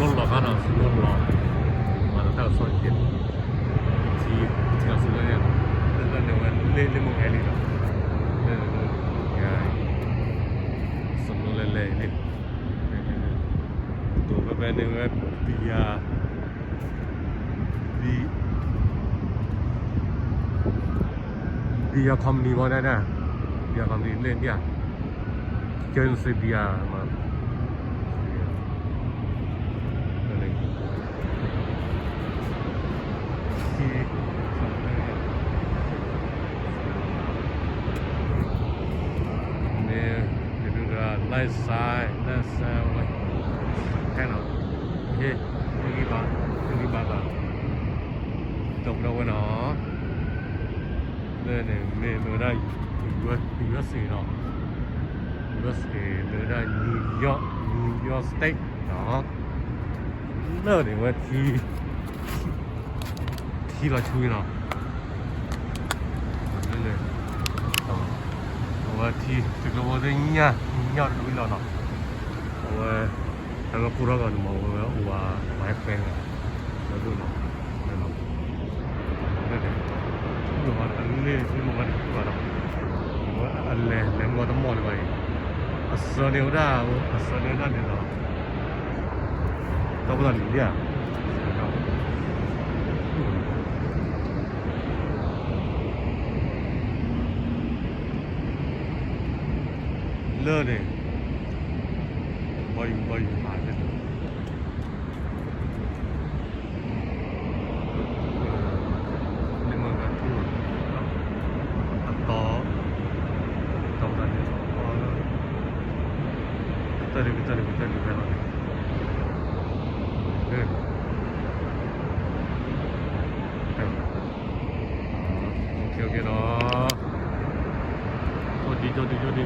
올라가나 올라 mà nó theo soi tiền thì theo số này nên là nếu mà lên một ngày đi đâu nên là ngày sống nó lên tụi các bạn nên là bia company mà đây nè bia company lên đi à chân sẽ bia mà left side rồi cái nào gì đi ba trồng đâu cái nó đây này mình ở đây USA đó USA ở đây New York State đó nơi này mà thi là chui nào đây này我提这个我的娘的味道呢，我那个不知道干什么，我买回来，我就弄，对对，我我我的，我连我都摸了吧，十年的那了，到不到你的。lơ này bay mà lên nhưng mà cái thu to trong này kita đi về rồi ok đó thôi đi cho đi